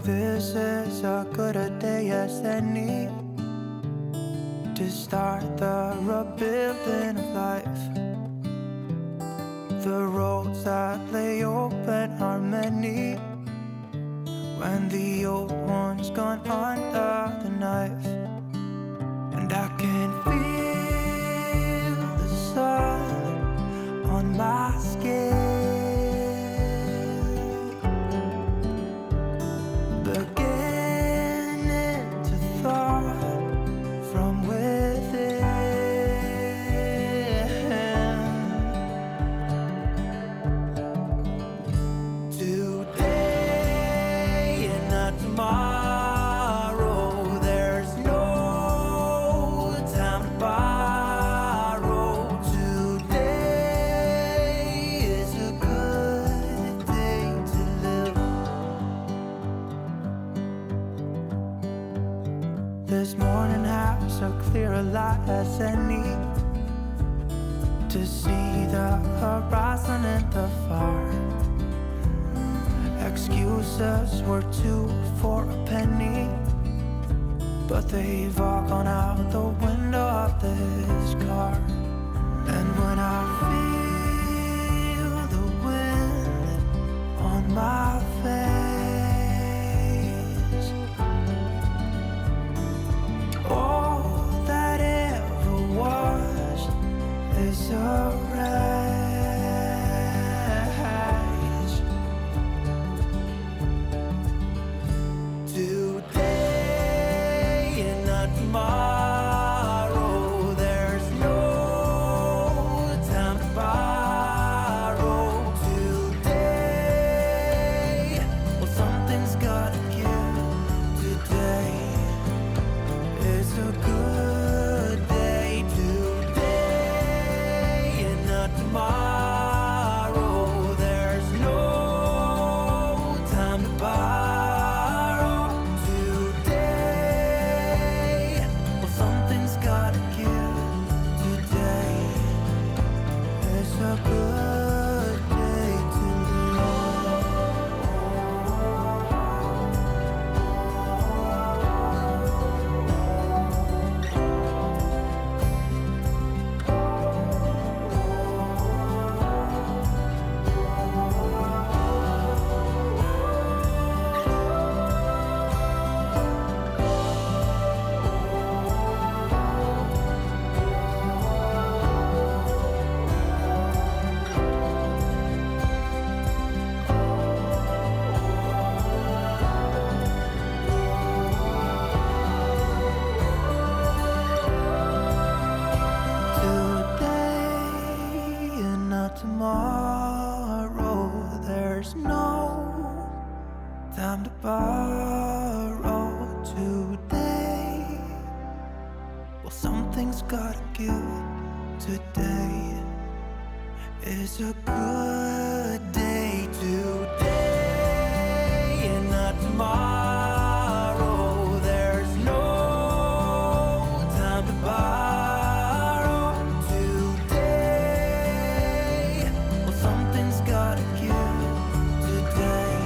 This is as good a day as any to start the rebuilding of life. The roads that lay open are many when the old one's gone under the knife. And I can feel the sun on my skin, beginning to thaw from within. Today and not tomorrow, there's no time to borrow. Today is a good day to live. This morning has a clear light as any to see the horizon in the far. Excuses were 2 for a penny, but they've all gone out the window of this car. And when I feel the wind on my face, all that ever was is a wreck. Today and not tomorrow, there's no time to borrow. Today, well, something's gotta give. Today is a good day. Today and not tomorrow, there's no time to borrow. A good day to tomorrow, there's no time to borrow. Today, well, something's gotta give. Today is a good day. Today and not tomorrow, there's no time to borrow. Gotta give today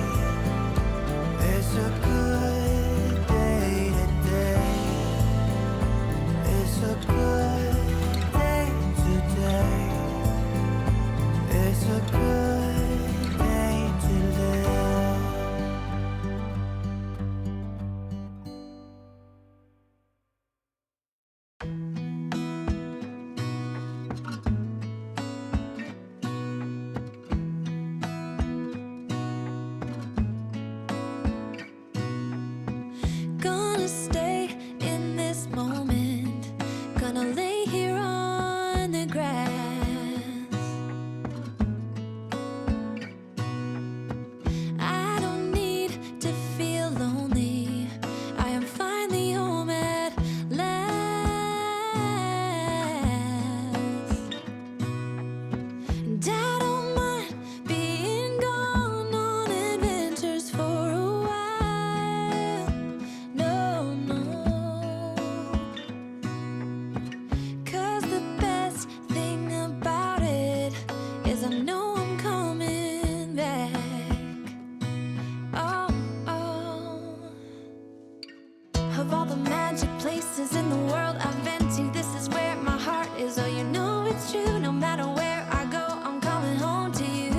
Of all the magic places in the world I've been to, this is where my heart is. Oh, you know it's true. No matter where I go, I'm coming home to you.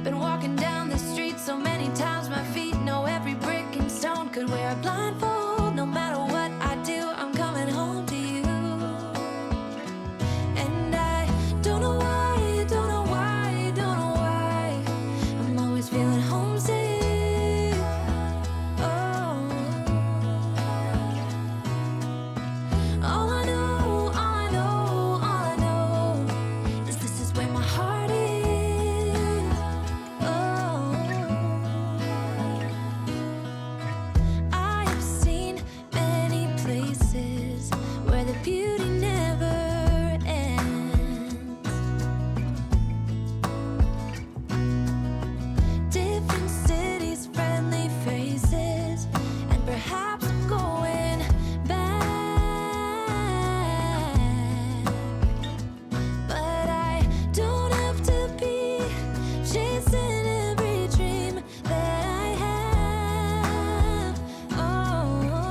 Been walking down the street so many times, my feet know every brick and stone. Could wear a blindfold. No matter what I do, I'm coming home to you. And I don't know why, don't know why, don't know why, I'm always feeling homesick. Oh, all I know, all I know, all I know is this is where my heart is. Oh, I have seen many places where the beauty never ends. Different cities, friendly faces, and perhaps I'm going back. But I don't have to be chasing every dream that I have. Oh, no.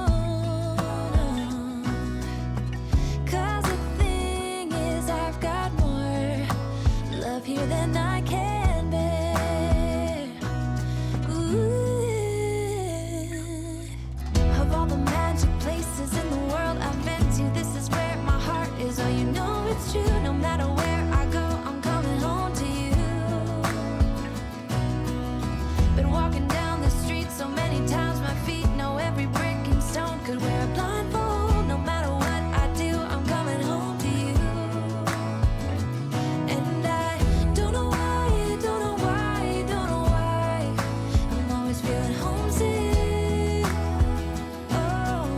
'Cause the thing is, I've got more love here than I can bear. Ooh. Of all the magic places in the world I've been to, this is where my heart is. Oh, you know it's true. No matter where I go, I'm coming home to you. Been walking down the street so many times, my feet know every brick and stone. Could wear a blindfold. No matter what I do, I'm coming home to you. And I don't know why, don't know why, don't know why, I'm always feeling homesick. Oh,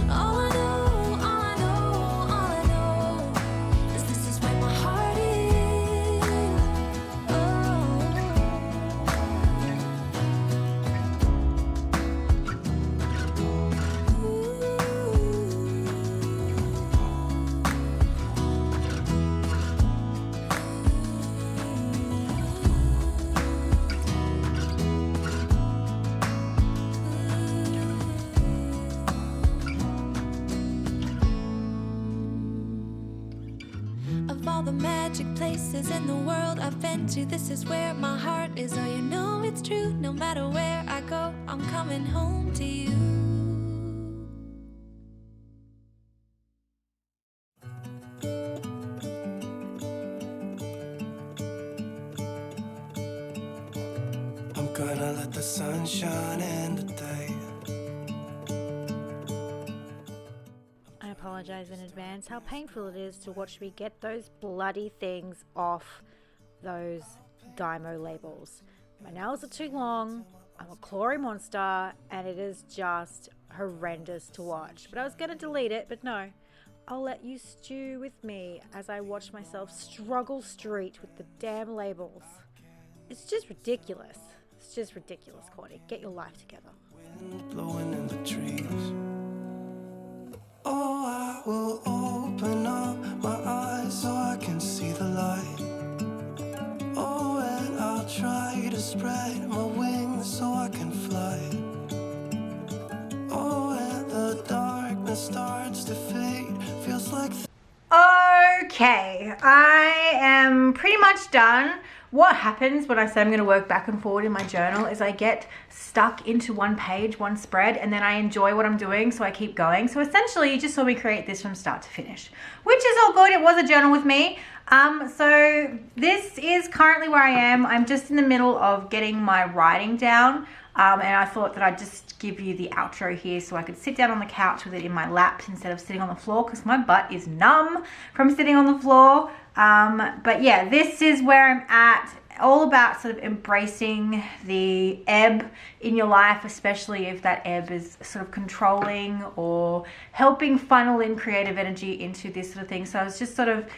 all I know, all I know, all I know is this is where my heart is. Oh. Of all the magic places in the world I've been to, this is where my heart is. Oh, you know it's true. No matter where I go, I'm coming home to you. I'm gonna let the sun shine in today. I apologize in advance how painful it is to watch me get those bloody things off those Dymo labels. My nails are too long, I'm a clawy monster, and it is just horrendous to watch. But I was going to delete it, but no. I'll let you stew with me as I watch myself struggle street with the damn labels. It's just ridiculous. It's just ridiculous, Courtney. Get your life together. Wind blowing in the trees. Oh, I will open up my eyes so I can see the light. Oh, and I'll try to spread my wings so I can fly. Oh, and the darkness starts to fade. Feels like Okay, I am pretty much done. What happens when I say I'm going to work back and forward in my journal is I get stuck into one page, one spread, and then I enjoy what I'm doing, so I keep going. So essentially, you just saw me create this from start to finish, which is all good. It was a journal with me. So this is currently where I am. I'm just in the middle of getting my writing down, and I thought that I'd just give you the outro here so I could sit down on the couch with it in my lap instead of sitting on the floor, because my butt is numb from sitting on the floor. But yeah, this is where I'm at, all about sort of embracing the ebb in your life, especially if that ebb is sort of controlling or helping funnel in creative energy into this sort of thing. So I was just sort of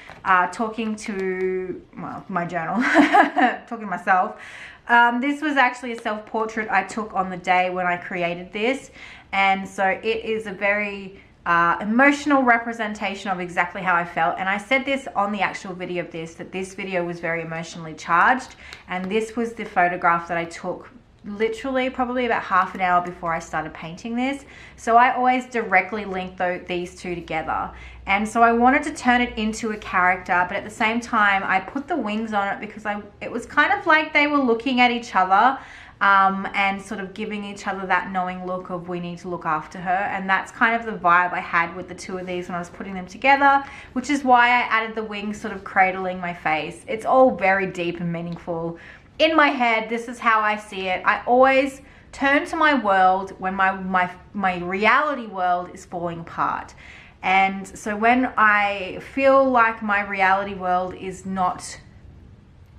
talking to, well, my journal, talking to myself. This was actually a self-portrait I took on the day when I created this, and so it is a very emotional representation of exactly how I felt. And I said this on the actual video of this, that this video was very emotionally charged, and this was the photograph that I took literally probably about half an hour before I started painting this. So I always directly link these two together, and so I wanted to turn it into a character, but at the same time I put the wings on it because it was kind of like they were looking at each other, and sort of giving each other that knowing look of we need to look after her. And that's kind of the vibe I had with the two of these when I was putting them together, which is why I added the wings sort of cradling my face. It's all very deep and meaningful. In my head, this is how I see it. I always turn to my world when my reality world is falling apart. And so when I feel like my reality world is not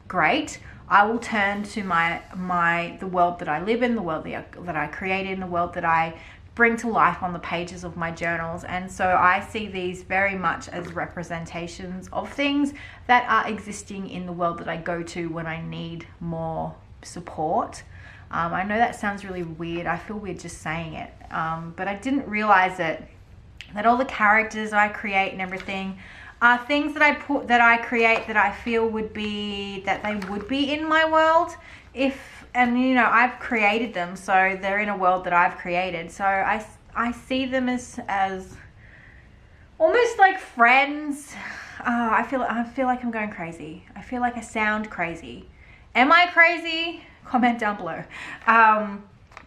great, I will turn to the world that I live in, the world that I create in, the world that I bring to life on the pages of my journals. And so I see these very much as representations of things that are existing in the world that I go to when I need more support. I know that sounds really weird. I feel weird just saying it, but I didn't realize that all the characters I create and everything are things that I create that I feel they would be in my world and you know, I've created them, so they're in a world that I've created. So I see them as almost like friends. I feel like I'm going crazy. I feel like I sound crazy. Am I crazy? Comment down below.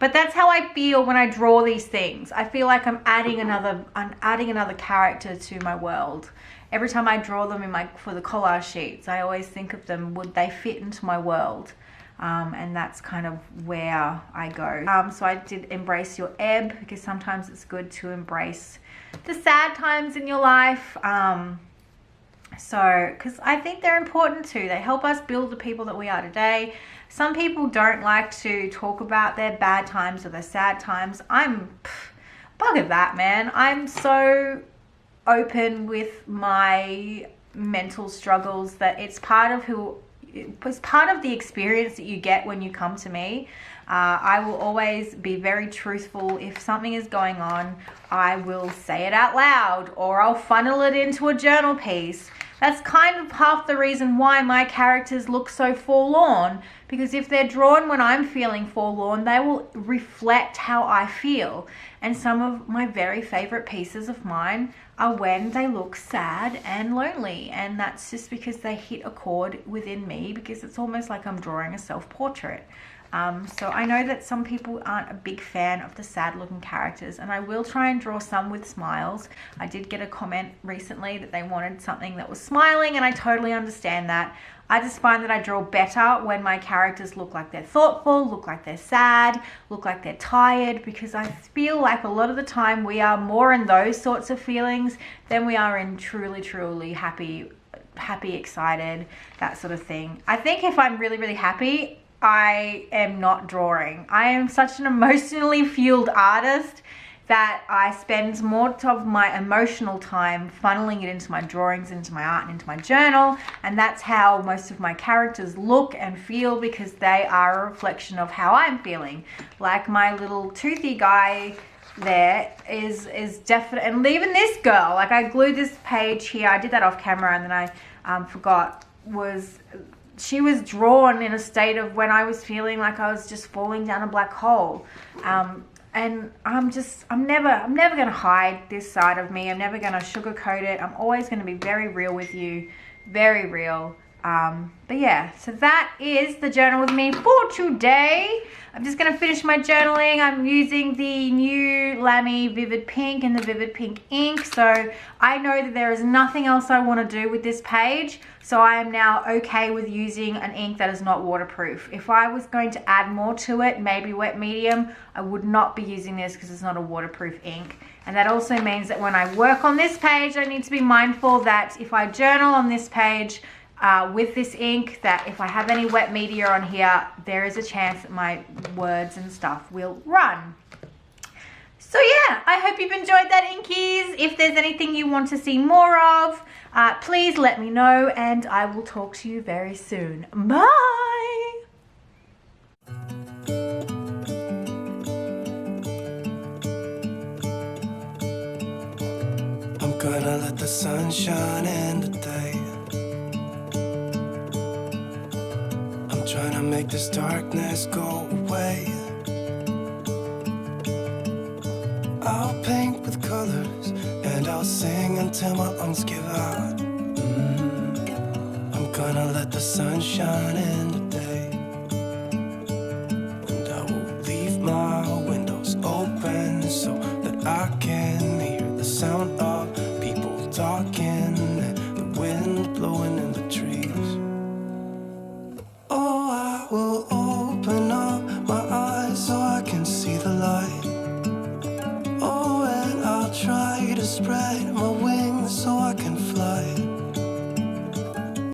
But that's how I feel when I draw these things. I feel like I'm adding another character to my world. Every time I draw them for the collage sheets, I always think of them, would they fit into my world? And that's kind of where I go. So I did embrace your ebb, because sometimes it's good to embrace the sad times in your life. Because I think they're important too. They help us build the people that we are today. Some people don't like to talk about their bad times or their sad times. Bugger that, man. I'm so open with my mental struggles that it's part of the experience that you get when you come to me. I will always be very truthful. If something is going on, I will say it out loud, or I'll funnel it into a journal piece. That's kind of half the reason why my characters look so forlorn, because if they're drawn when I'm feeling forlorn, they will reflect how I feel. And some of my very favorite pieces of mine are when they look sad and lonely, and that's just because they hit a chord within me, because it's almost like I'm drawing a self-portrait. So I know that some people aren't a big fan of the sad looking characters, and I will try and draw some with smiles. I did get a comment recently that they wanted something that was smiling, and I totally understand that. I just find that I draw better when my characters look like they're thoughtful, look like they're sad, look like they're tired, because I feel like a lot of the time we are more in those sorts of feelings than we are in truly happy, excited, that sort of thing. I think if I'm really happy, I am not drawing. I am such an emotionally fueled artist that I spend more of my emotional time funneling it into my drawings, into my art, and into my journal. And that's how most of my characters look and feel, because they are a reflection of how I'm feeling. Like my little toothy guy there is definite, and even this girl, like I glued this page here. I did that off camera, and then I forgot, she was drawn in a state of when I was feeling like I was just falling down a black hole. And I'm never going to hide this side of me. I'm never going to sugarcoat it. I'm always going to be very real with you, very real. But yeah, so that is the journal with me for today. I'm just going to finish my journaling. I'm using the new Lamy Vivid Pink and the Vivid Pink ink. So I know that there is nothing else I want to do with this page. So I am now okay with using an ink that is not waterproof. If I was going to add more to it, maybe wet medium, I would not be using this because it's not a waterproof ink. And that also means that when I work on this page, I need to be mindful that if I journal on this page, with this ink, that if I have any wet media on here, there is a chance that my words and stuff will run. So yeah, I hope you've enjoyed that, inkies. If there's anything you want to see more of, please let me know, and I will talk to you very soon. Bye! sunshine in the day. I'm trying to make this darkness go away. I'll paint with colors and I'll sing until my lungs give out. I'm gonna let the sun shine in the day. And I will leave my windows open so that I can hear the sound of people talking and the wind blowing in the trees. Oh, I will open up my eyes so I can see the light. Oh, and I'll try to spread my wings so I can fly.